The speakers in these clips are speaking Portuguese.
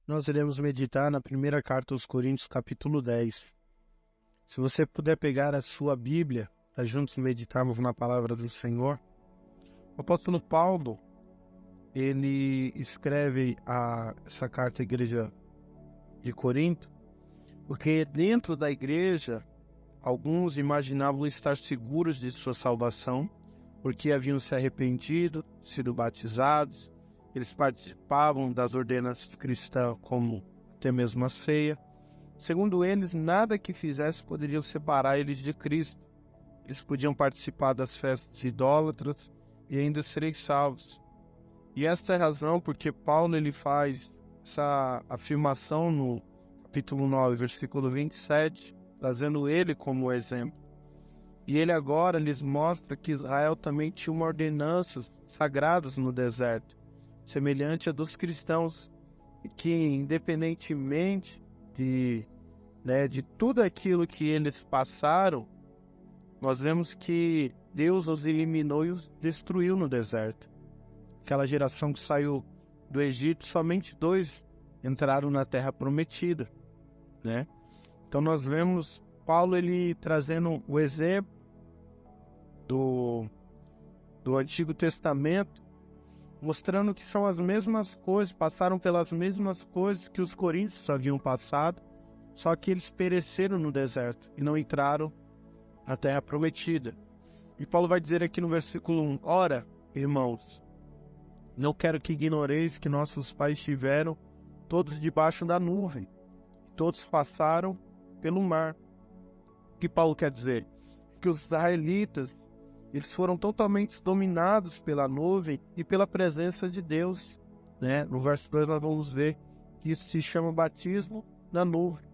Nós iremos meditar na primeira carta aos Coríntios, capítulo 10. Se você puder pegar a sua Bíblia, para juntos meditarmos na palavra do Senhor, o apóstolo Paulo, ele escreve essa carta à igreja de Corinto, porque dentro da igreja, alguns imaginavam estar seguros de sua salvação, porque haviam se arrependido, sido batizados, eles participavam das ordenanças cristãs, como até mesmo a ceia. Segundo eles, nada que fizesse poderia separar eles de Cristo. Eles podiam participar das festas idólatras e ainda serem salvos. E essa é a razão porque Paulo ele faz essa afirmação no capítulo 9, versículo 27, trazendo ele como exemplo. E ele agora lhes mostra que Israel também tinha uma ordenanças sagradas no deserto, semelhante a dos cristãos, que independentemente de tudo aquilo que eles passaram, nós vemos que Deus os eliminou e os destruiu no deserto. Aquela geração que saiu do Egito, somente 2 entraram na terra prometida, né? Então nós vemos Paulo ele trazendo o exemplo do Antigo Testamento, mostrando que são as mesmas coisas, passaram pelas mesmas coisas que os coríntios haviam passado, só que eles pereceram no deserto e não entraram na terra prometida. E Paulo vai dizer aqui no versículo 1, ora, irmãos, não quero que ignoreis que nossos pais estiveram todos debaixo da nuvem, todos passaram pelo mar. O que Paulo quer dizer? Que os israelitas, eles foram totalmente dominados pela nuvem e pela presença de Deus, né? No verso 2 nós vamos ver que isso se chama batismo na nuvem.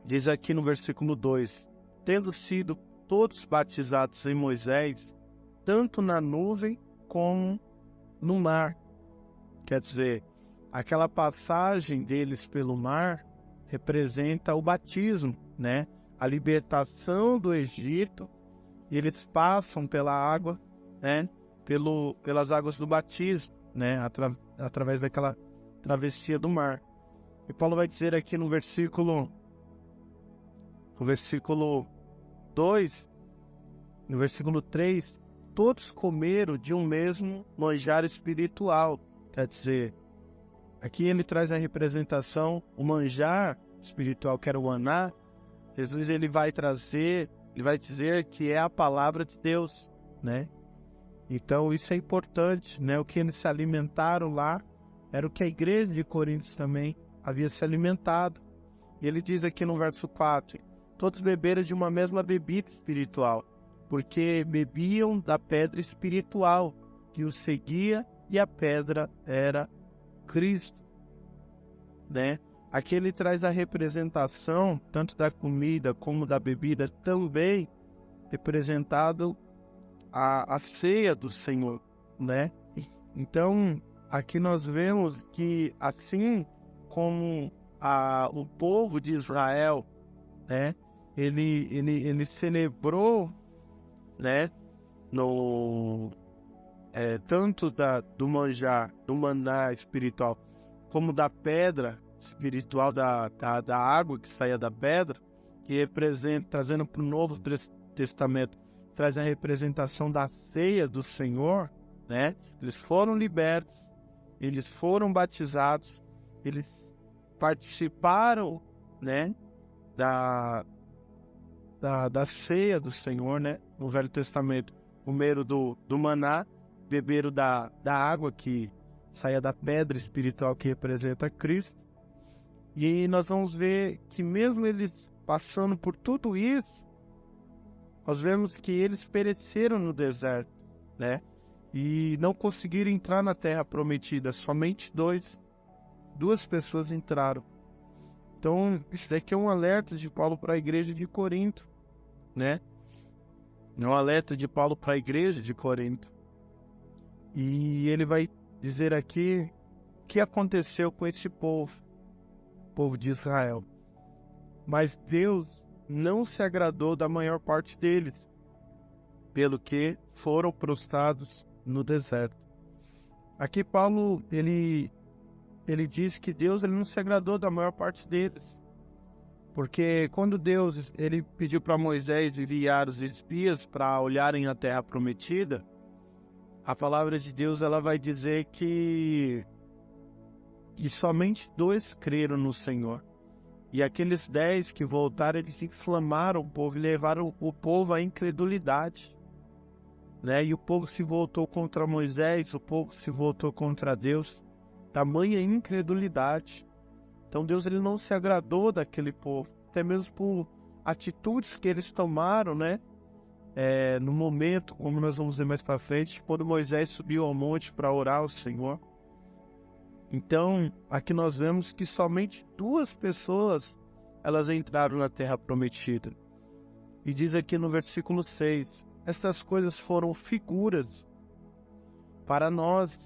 Diz aqui no versículo 2, tendo sido todos batizados em Moisés, tanto na nuvem como no mar. Quer dizer, aquela passagem deles pelo mar representa o batismo, né? A libertação do Egito, e eles passam pela água, né? Pelas águas do batismo, né? Através daquela travessia do mar. E Paulo vai dizer aqui no versículo 2, no versículo 3, todos comeram de um mesmo manjar espiritual. Quer dizer, aqui ele traz a representação, o manjar espiritual, que era o maná. Jesus ele vai dizer que é a palavra de Deus, né? Então isso é importante, né? O que eles se alimentaram lá era o que a igreja de Coríntios também havia se alimentado. E ele diz aqui no verso 4, todos beberam de uma mesma bebida espiritual, porque bebiam da pedra espiritual que os seguia, e a pedra era Cristo, né? Aqui ele traz a representação tanto da comida como da bebida, também representado a ceia do Senhor, né? Então aqui nós vemos que assim como o povo de Israel, né? Ele celebrou, né? Tanto do manjar, do maná espiritual, como da pedra espiritual, da água que saía da pedra, que representa, trazendo para o Novo Testamento, traz a representação da ceia do Senhor, né? Eles foram libertos, eles foram batizados, eles participaram, né? Da ceia do Senhor, né? No Velho Testamento, comeram do maná, beberam da água que saía da pedra espiritual que representa Cristo. E nós vamos ver que mesmo eles passando por tudo isso, nós vemos que eles pereceram no deserto, né? E não conseguiram entrar na terra prometida. Somente duas pessoas entraram. Então, isso daqui é um alerta de Paulo para a igreja de Corinto, né? É um alerta de Paulo para a igreja de Corinto. E ele vai dizer aqui o que aconteceu com esse povo de Israel. Mas Deus não se agradou da maior parte deles, pelo que foram prostrados no deserto. Aqui Paulo, ele ele diz que Deus ele não se agradou da maior parte deles. Porque quando Deus ele pediu para Moisés enviar os espias para olharem a terra prometida, a palavra de Deus ela vai dizer que somente 2 creram no Senhor. E aqueles 10 que voltaram, eles inflamaram o povo e levaram o povo à incredulidade. Né? E o povo se voltou contra Moisés, o povo se voltou contra Deus. Tamanha incredulidade. Então Deus ele não se agradou daquele povo, até mesmo por atitudes que eles tomaram, né? No momento, como nós vamos ver mais para frente, quando Moisés subiu ao monte para orar ao Senhor. Então, aqui nós vemos que somente 2 pessoas elas entraram na terra prometida. E diz aqui no versículo 6, essas coisas foram figuras para nós,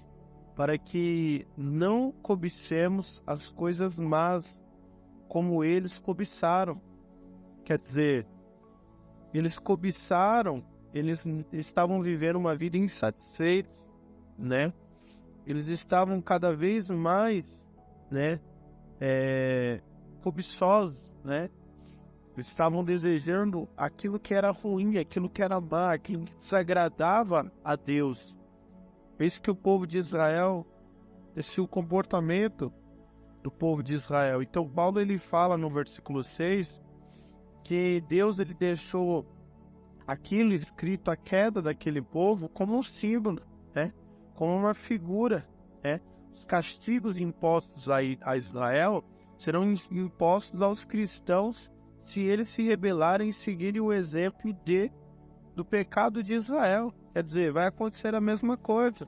para que não cobicemos as coisas más, como eles cobiçaram. Quer dizer, eles cobiçaram, eles estavam vivendo uma vida insatisfeita, né? Eles estavam cada vez mais, né, cobiçosos, né? Eles estavam desejando aquilo que era ruim, aquilo que era má, aquilo que desagradava a Deus. Isso que o povo de Israel, esse é o comportamento do povo de Israel. Então Paulo ele fala no versículo 6 que Deus ele deixou aquilo escrito, a queda daquele povo, como um símbolo, né? Como uma figura, né? Os castigos impostos a Israel serão impostos aos cristãos se eles se rebelarem e seguirem o exemplo do pecado de Israel. Quer dizer, vai acontecer a mesma coisa.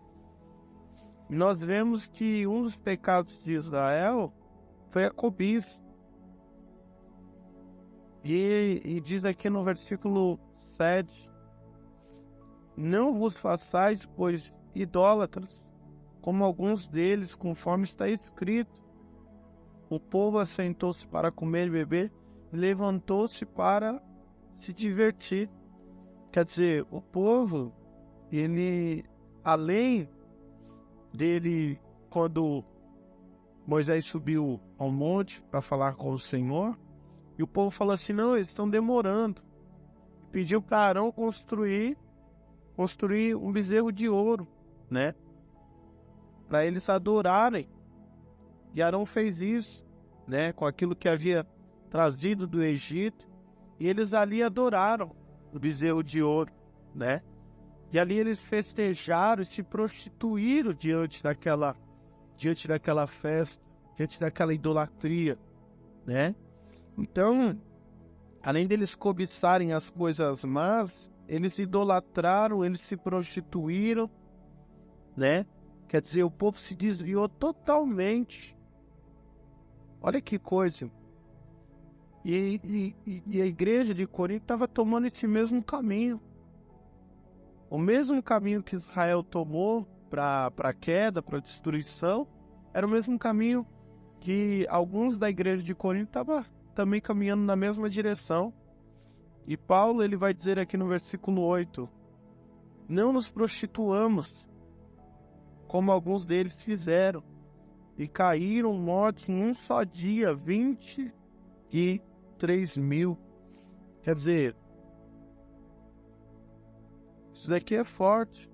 Nós vemos que um dos pecados de Israel foi a cobiça. E diz aqui no versículo 7, não vos façais, pois, idólatras, como alguns deles, conforme está escrito. O povo assentou-se para comer e beber, e levantou-se para se divertir. Quer dizer, o povo, ele, além dele, quando Moisés subiu ao monte para falar com o Senhor, e o povo falou assim, não, eles estão demorando. Pediu para Arão construir um bezerro de ouro, né? Para eles adorarem. E Arão fez isso, né? Com aquilo que havia trazido do Egito. E eles ali adoraram o bezerro de ouro, né? E ali eles festejaram e se prostituíram diante daquela festa, diante daquela idolatria, né? Então, além deles cobiçarem as coisas más, eles idolatraram, eles se prostituíram, né? Quer dizer, o povo se desviou totalmente. Olha que coisa. E a igreja de Corinto estava tomando esse mesmo caminho. O mesmo caminho que Israel tomou para a queda, para a destruição, era o mesmo caminho que alguns da igreja de Corinto estavam também caminhando na mesma direção. E Paulo ele vai dizer aqui no versículo 8, não nos prostituamos, como alguns deles fizeram, e caíram mortos em um só dia, 23.000. Quer dizer, isso daqui é forte.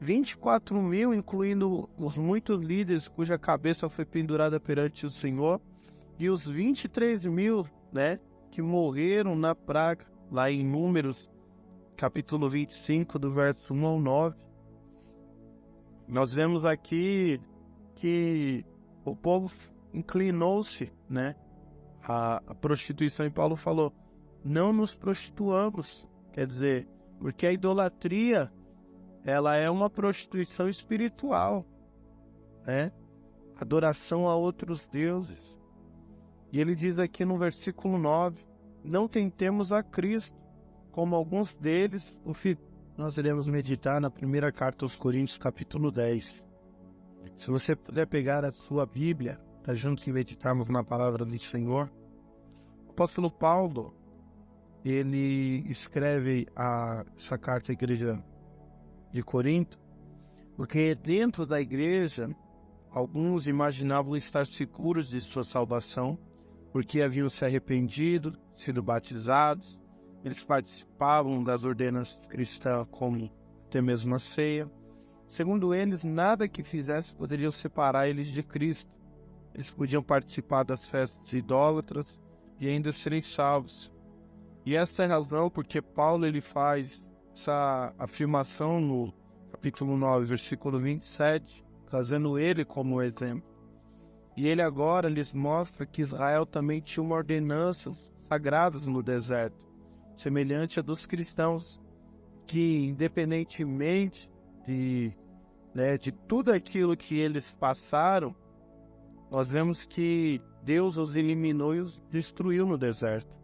24.000, incluindo os muitos líderes cuja cabeça foi pendurada perante o Senhor, e os 23.000, né, que morreram na praga, lá em Números, capítulo 25, do verso 1 ao 9. Nós vemos aqui que o povo inclinou-se, né, à prostituição, e Paulo falou, não nos prostituamos, quer dizer, porque a idolatria, ela é uma prostituição espiritual, né, adoração a outros deuses. E ele diz aqui no versículo 9, não tentemos a Cristo, como alguns deles, nós iremos meditar na primeira carta aos Coríntios, capítulo 10. Se você puder pegar a sua Bíblia, para juntos meditarmos na palavra do Senhor, o apóstolo Paulo, ele escreve essa carta à igreja de Corinto, porque dentro da igreja, alguns imaginavam estar seguros de sua salvação, porque haviam se arrependido, sido batizados, eles participavam das ordenanças cristãs, como até mesmo a ceia. Segundo eles, nada que fizesse poderia separar eles de Cristo. Eles podiam participar das festas idólatras e ainda serem salvos. E essa é a razão porque Paulo ele faz essa afirmação no capítulo 9, versículo 27, trazendo ele como exemplo. E ele agora lhes mostra que Israel também tinha uma ordenanças sagradas no deserto, semelhante a dos cristãos, que independentemente de tudo aquilo que eles passaram, nós vemos que Deus os eliminou e os destruiu no deserto.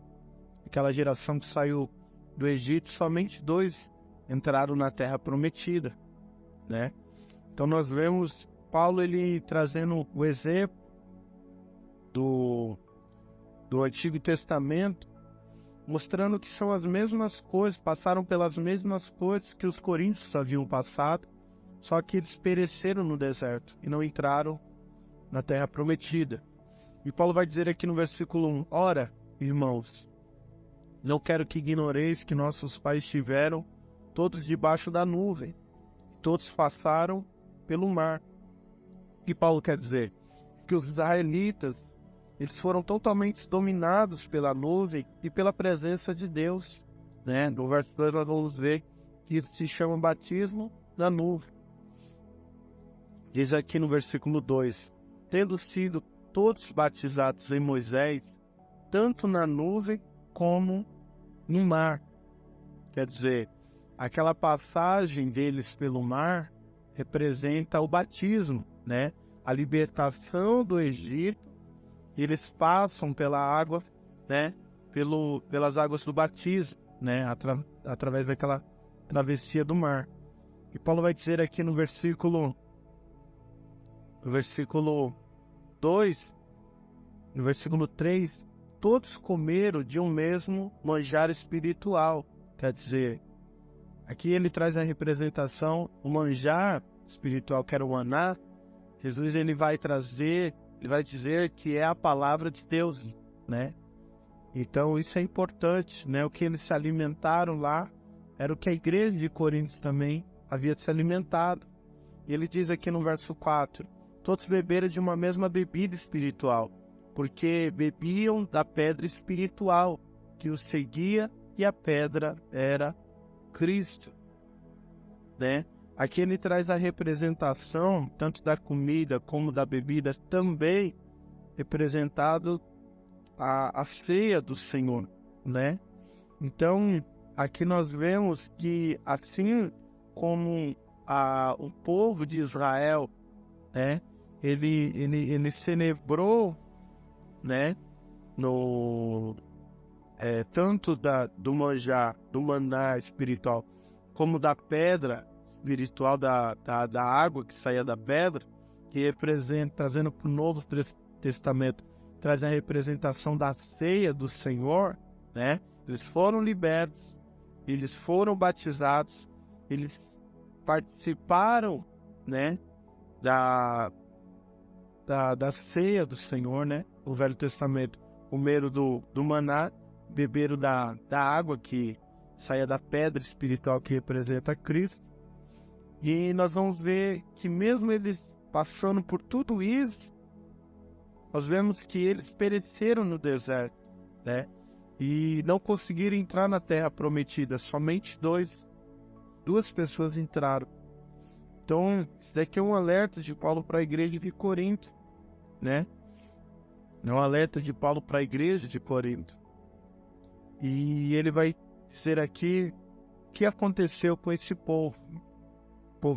Aquela geração que saiu do Egito, somente 2 entraram na terra prometida, né? Então nós vemos Paulo ele trazendo o exemplo do Antigo Testamento, mostrando que são as mesmas coisas, passaram pelas mesmas coisas que os coríntios haviam passado, só que eles pereceram no deserto e não entraram na terra prometida. E Paulo vai dizer aqui no versículo 1, ora, irmãos, não quero que ignoreis que nossos pais estiveram todos debaixo da nuvem, todos passaram pelo mar. O que Paulo quer dizer? Que os israelitas, eles foram totalmente dominados pela nuvem e pela presença de Deus, né? No verso 2 nós vamos ver que isso se chama batismo na nuvem. Diz aqui no versículo 2, tendo sido todos batizados em Moisés, tanto na nuvem como no mar. Quer dizer, aquela passagem deles pelo mar representa o batismo, né? A libertação do Egito, eles passam pela água, né? Pelas águas do batismo, né? Através daquela travessia do mar. E Paulo vai dizer aqui no versículo 2, no versículo 3, todos comeram de um mesmo manjar espiritual. Quer dizer, aqui ele traz a representação, o manjar espiritual, que era o maná. Jesus ele vai dizer que é a palavra de Deus, né? Então isso é importante, né? O que eles se alimentaram lá era o que a igreja de Corinto também havia se alimentado. E ele diz aqui no verso 4, todos beberam de uma mesma bebida espiritual, porque bebiam da pedra espiritual que os seguia, e a pedra era Cristo, né? Aqui ele traz a representação tanto da comida como da bebida, também representado a ceia do Senhor, né? Então aqui nós vemos que assim como o povo de Israel, né? Ele celebrou, né? Tanto do manjar, do maná espiritual, como da pedra espiritual, da água que saía da pedra, que representa, trazendo para o Novo Testamento, traz a representação da ceia do Senhor, né? Eles foram libertos, eles foram batizados, eles participaram, né? Da ceia do Senhor, né? O Velho Testamento, comeram do maná, beberam da água que saía da pedra espiritual que representa Cristo. E nós vamos ver que mesmo eles passando por tudo isso, nós vemos que eles pereceram no deserto, né? E não conseguiram entrar na terra prometida, somente duas pessoas entraram. Então, isso daqui é um alerta de Paulo para a igreja de Corinto, né? É um alerta de Paulo para a igreja de Corinto. E ele vai dizer aqui o que aconteceu com esse povo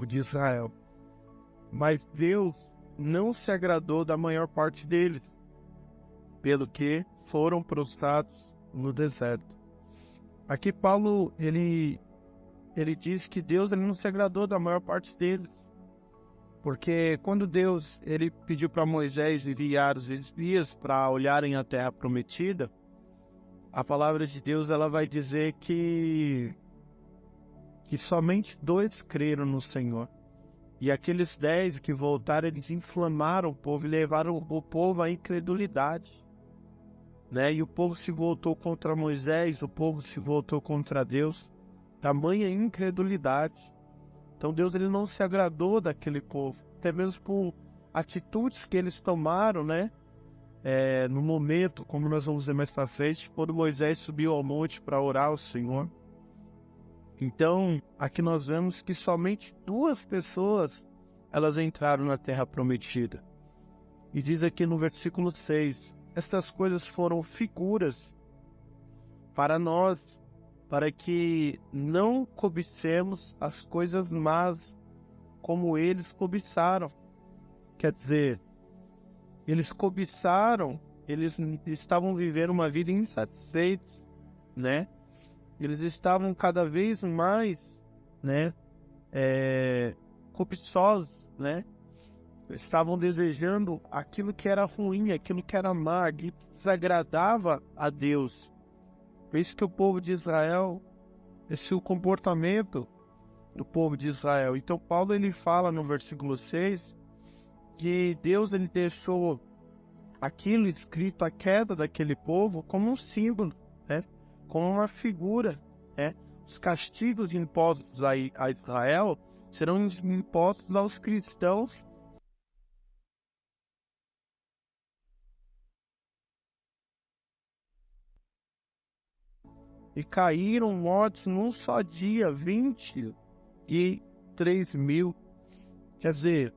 de Israel. Mas Deus não se agradou da maior parte deles, pelo que foram prostrados no deserto. Aqui Paulo, ele diz que Deus ele não se agradou da maior parte deles. Porque quando Deus ele pediu para Moisés enviar os espias para olharem a terra prometida, a palavra de Deus ela vai dizer que somente 2 creram no Senhor. E aqueles 10 que voltaram, eles inflamaram o povo e levaram o povo à incredulidade, né? E o povo se voltou contra Moisés, o povo se voltou contra Deus, tamanha incredulidade. Então Deus, ele não se agradou daquele povo, até mesmo por atitudes que eles tomaram, né? No momento, como nós vamos ver mais para frente, quando Moisés subiu ao monte para orar ao Senhor. Então, aqui nós vemos que somente 2 pessoas, elas entraram na terra prometida. E diz aqui no versículo 6, estas coisas foram figuras para nós, para que não cobicemos as coisas más como eles cobiçaram. Quer dizer, eles cobiçaram, eles estavam vivendo uma vida insatisfeita, né? Eles estavam cada vez mais, né, cobiçosos, né? Estavam desejando aquilo que era ruim, aquilo que era má, que desagradava a Deus. Por isso que o povo de Israel, esse é o comportamento do povo de Israel. Então Paulo, ele fala no versículo 6 que Deus, ele deixou aquilo escrito, a queda daquele povo, como um símbolo, né? Como uma figura, né? Os castigos impostos a Israel serão impostos aos cristãos. E caíram mortos num só dia, 23.000. Quer dizer,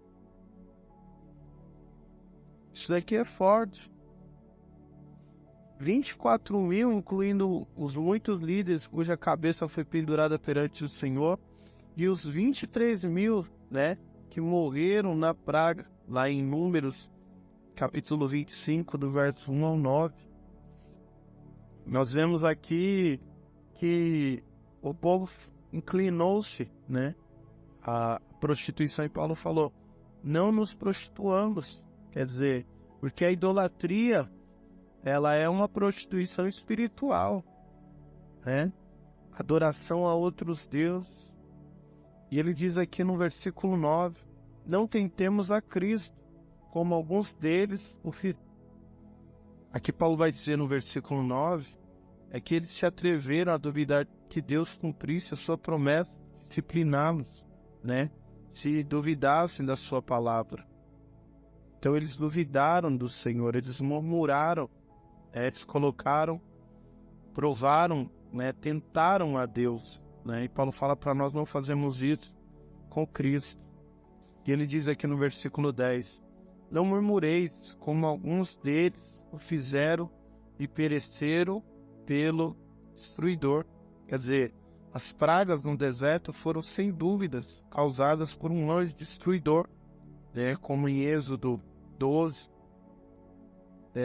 isso daqui é forte. 24.000, incluindo os muitos líderes cuja cabeça foi pendurada perante o Senhor, e os 23.000, né, que morreram na praga, lá em Números, capítulo 25, do verso 1 ao 9. Nós vemos aqui que o povo inclinou-se, né, à prostituição, e Paulo falou, não nos prostituamos, quer dizer, porque a idolatria, ela é uma prostituição espiritual, né? Adoração a outros deuses. E ele diz aqui no versículo 9, não tentemos a Cristo, como alguns deles o fizeram. Aqui Paulo vai dizer no versículo 9, é que eles se atreveram a duvidar que Deus cumprisse a sua promessa, discipliná-los, né? Se duvidassem da sua palavra. Então eles duvidaram do Senhor, eles murmuraram, eles colocaram, provaram, né, tentaram a Deus, né? E Paulo fala para nós não fazermos isso com Cristo. E ele diz aqui no versículo 10, não murmureis como alguns deles o fizeram e pereceram pelo destruidor. Quer dizer, as pragas no deserto foram sem dúvidas causadas por um anjo destruidor, né? Como em Êxodo 12.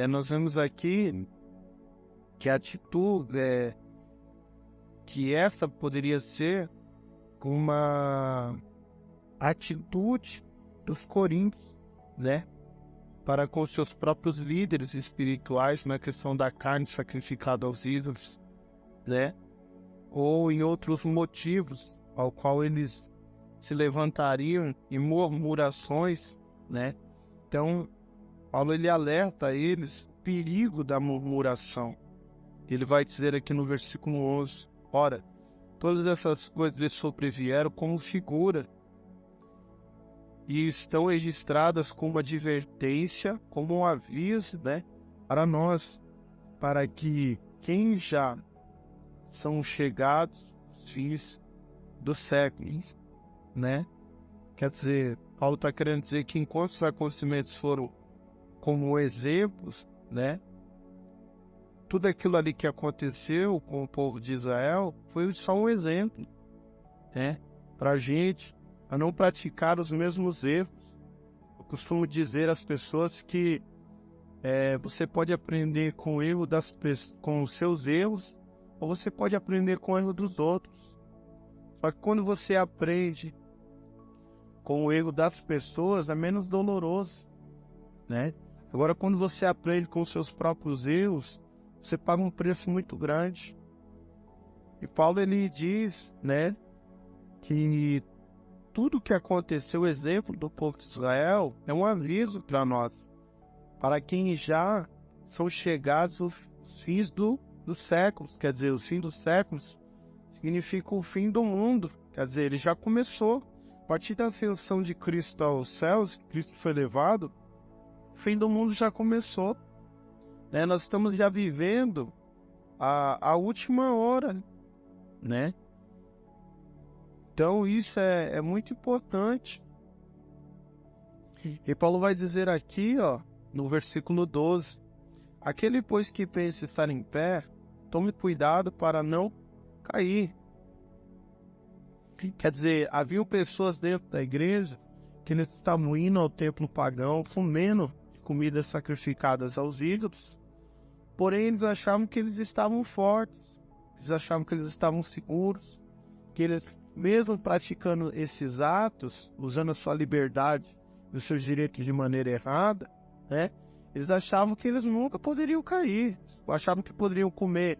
Nós vemos aqui que a atitude, que essa poderia ser uma atitude dos coríntios, né, para com seus próprios líderes espirituais na questão da carne sacrificada aos ídolos, né, ou em outros motivos ao qual eles se levantariam em murmurações, né. Então Paulo, ele alerta a eles o perigo da murmuração. Ele vai dizer aqui no versículo 11, ora, todas essas coisas lhes sobrevieram como figura e estão registradas como advertência, como um aviso, né, para nós, para que quem já são chegados os fins do século, né? Quer dizer, Paulo está querendo dizer que enquanto os acontecimentos foram como exemplos, né? Tudo aquilo ali que aconteceu com o povo de Israel foi só um exemplo, né? Para a gente, a não praticar os mesmos erros. Eu costumo dizer às pessoas que você pode aprender com o erro com os seus erros, ou você pode aprender com o erro dos outros. Só que quando você aprende com o erro das pessoas, é menos doloroso, né? Agora, quando você aprende com os seus próprios erros, você paga um preço muito grande. E Paulo, ele diz, né, que tudo que aconteceu, o exemplo do povo de Israel, é um aviso para nós, para quem já são chegados os fins dos séculos. Quer dizer, os fins dos séculos significa o fim do mundo. Quer dizer, ele já começou. A partir da ascensão de Cristo aos céus, Cristo foi levado, o fim do mundo já começou. Né? Nós estamos já vivendo a última hora, né? Então isso é muito importante. E Paulo vai dizer aqui, ó, no versículo 12, aquele, pois, que pensa estar em pé, tome cuidado para não cair. Quer dizer, haviam pessoas dentro da igreja que eles estavam indo ao templo pagão, comendo comidas sacrificadas aos ídolos, porém eles achavam que eles estavam fortes, eles achavam que eles estavam seguros, que eles, mesmo praticando esses atos, usando a sua liberdade e os seus direitos de maneira errada, né, eles achavam que eles nunca poderiam cair, achavam que poderiam comer,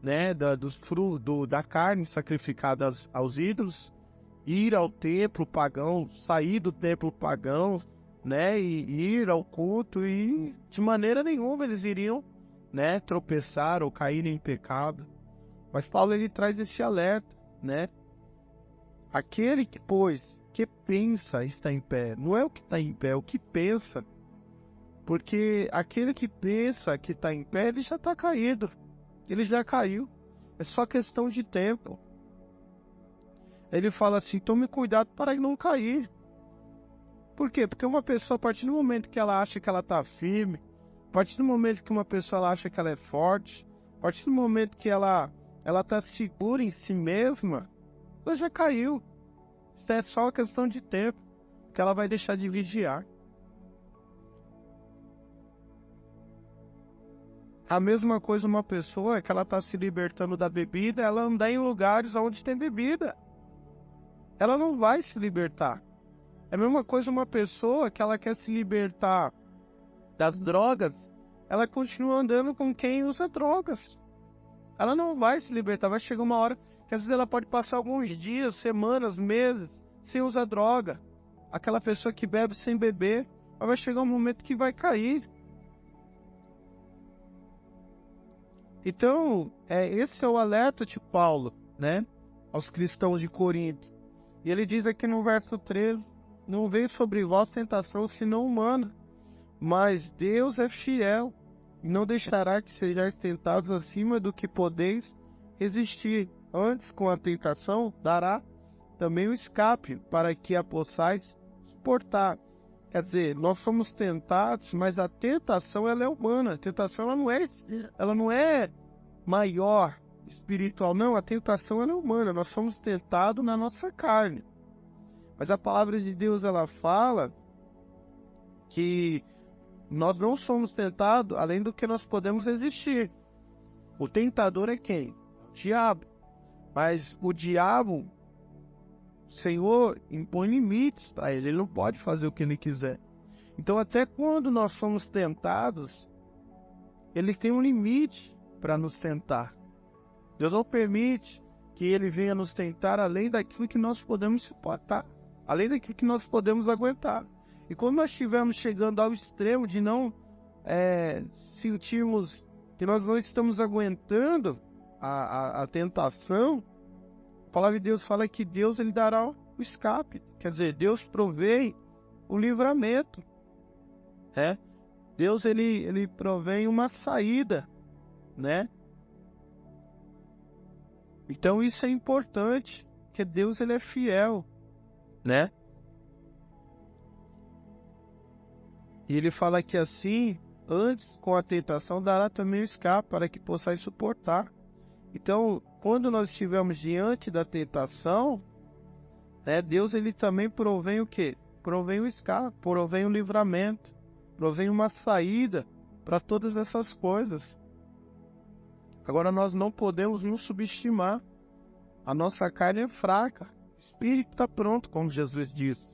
né, dos frutos, da carne sacrificada aos ídolos, ir ao templo pagão, sair do templo pagão, né, e ir ao culto, e de maneira nenhuma eles iriam, né, tropeçar ou cair em pecado. Mas Paulo, ele traz esse alerta, né? Aquele que, pois, que pensa está em pé, não é o que está em pé, é o que pensa. Porque aquele que pensa que está em pé, ele já está caído, ele já caiu, é só questão de tempo. Ele fala assim, tome cuidado para não cair. Por quê? Porque uma pessoa, a partir do momento que ela acha que ela está firme, a partir do momento que uma pessoa ela acha que ela é forte, a partir do momento que ela está segura em si mesma, ela já caiu. Isso é só uma questão de tempo, que ela vai deixar de vigiar. A mesma coisa uma pessoa que ela está se libertando da bebida, ela andar em lugares onde tem bebida. Ela não vai se libertar. É a mesma coisa uma pessoa que ela quer se libertar das drogas, ela continua andando com quem usa drogas. Ela não vai se libertar, vai chegar uma hora que às vezes ela pode passar alguns dias, semanas, meses, sem usar droga. Aquela pessoa que bebe sem beber, mas vai chegar um momento que vai cair. Então, esse é o alerta de Paulo, né, aos cristãos de Corinto. E ele diz aqui no verso 13, não veio sobre vós tentação senão humana, mas Deus é fiel, e não deixará que sejais tentados acima do que podeis resistir. Antes, com a tentação, dará também o escape, para que a possais suportar. Quer dizer, nós somos tentados, mas a tentação ela é humana. A tentação ela não é maior, espiritual. Não, a tentação ela é humana. Nós somos tentados na nossa carne. Mas a palavra de Deus ela fala que nós não somos tentados além do que nós podemos resistir. O tentador é quem? O diabo. Mas o diabo, o Senhor impõe limites para ele. Ele não pode fazer o que ele quiser. Então até quando nós somos tentados, ele tem um limite para nos tentar. Deus não permite que ele venha nos tentar além daquilo que nós podemos suportar, além daquilo que nós podemos aguentar. E quando nós estivermos chegando ao extremo de não sentirmos que nós não estamos aguentando a tentação, a palavra de Deus fala que Deus ele dará o escape. Quer dizer, Deus provém o livramento. Deus ele provém uma saída, né? Então isso é importante, porque Deus ele é fiel, né? E ele fala que assim, antes com a tentação dará também o escape para que possais suportar. Então, quando nós estivermos diante da tentação, Deus ele também provém o quê? Provém o escape, provém o livramento, provém uma saída para todas essas coisas. Agora nós não podemos nos subestimar. A nossa carne é fraca, o espírito está pronto, como Jesus disse.